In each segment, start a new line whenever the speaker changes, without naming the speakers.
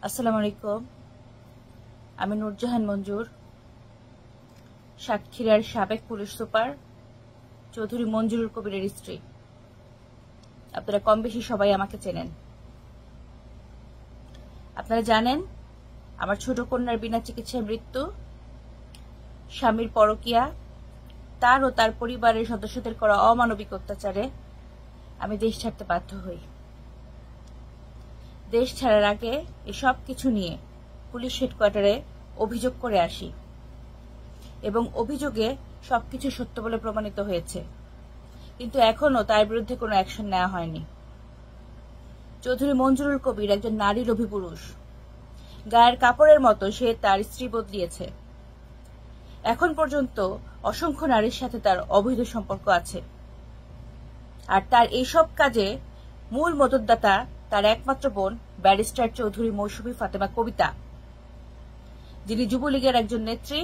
আসসালামু আলাইকুম। আমি নুরজাহান মঞ্জুর, সাতক্ষীরার সাবেক পুলিশ সুপার চৌধুরী মঞ্জুরুল কবিরের স্ত্রী। আপনারা কম বেশি সবাই আমাকে চেনেন। আপনারা জানেন আমার ছোট কন্যার বিনা চিকিৎসায় মৃত্যু, স্বামীর পরকীয়া, তার ও তার পরিবারের সদস্যদের করা অমানবিক অত্যাচারে আমি দেশ ছাড়তে বাধ্য হই। দেশ ছাড়ার আগে এসব কিছু নিয়ে পুলিশ হেডকোয়ার্টারে অভিযোগ করে আসি এবং অভিযোগে সবকিছু সত্য বলে প্রমাণিত হয়েছে, কিন্তু এখনো তার বিরুদ্ধে কোনো অ্যাকশন নেওয়া হয়নি। চৌধুরী মঞ্জুরুল কবির একজন নারীর অভিপুরুষ। গায়ের কাপড়ের মতো সে তার স্ত্রী বদলিয়েছে। এখন পর্যন্ত অসংখ্য নারীর সাথে তার অবৈধ সম্পর্ক আছে, আর তার এইসব কাজে মূল মদতদাতা তার একমাত্র বোন ব্যারিস্টার চৌধুরী মৌসুমী ফাতেমা কবিতা, যিনি যুবলীগের একজন নেত্রী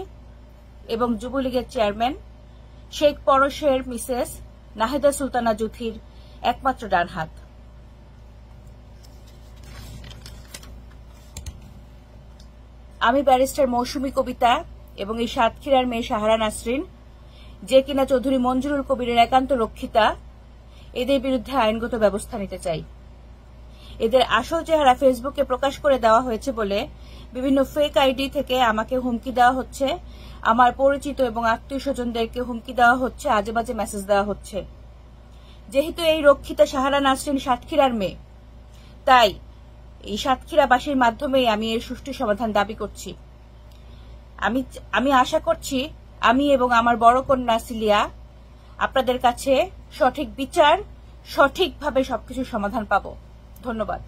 এবং যুবলীগের চেয়ারম্যান শেখ পরশের মিসেস নাহেদা সুলতানা জুথির একমাত্র ডান হাত। আমি ব্যারিস্টার মৌসুমী কবিতা এবং এই সাতক্ষীরার মেয়ে সাহারা নাসরিন, যে কিনা চৌধুরী মঞ্জুরুল কবিরের একান্ত রক্ষিতা, এদের বিরুদ্ধে আইনগত ব্যবস্থা নিতে চাই। এদের আসল চেহারা ফেসবুকে প্রকাশ করে দেওয়া হয়েছে বলে বিভিন্ন ফেক আইডি থেকে আমাকে হুমকি দেওয়া হচ্ছে, আমার পরিচিত এবং আত্মীয় স্বজনদেরকে হুমকি দেওয়া হচ্ছে, আজে বাজে মেসেজ দেওয়া হচ্ছে। যেহেতু এই রক্ষিতা সাহারা নাসরিন সাতক্ষীরার মেয়ে, তাই এই সাতক্ষীরাবাসীর মাধ্যমেই আমি এর সুষ্ঠু সমাধান দাবি করছি। আমি আশা করছি আমি এবং আমার বড় কন্যা সিলিয়া আপনাদের কাছে সঠিক বিচার, সঠিকভাবে সবকিছু সমাধান পাবো। ধন্যবাদ।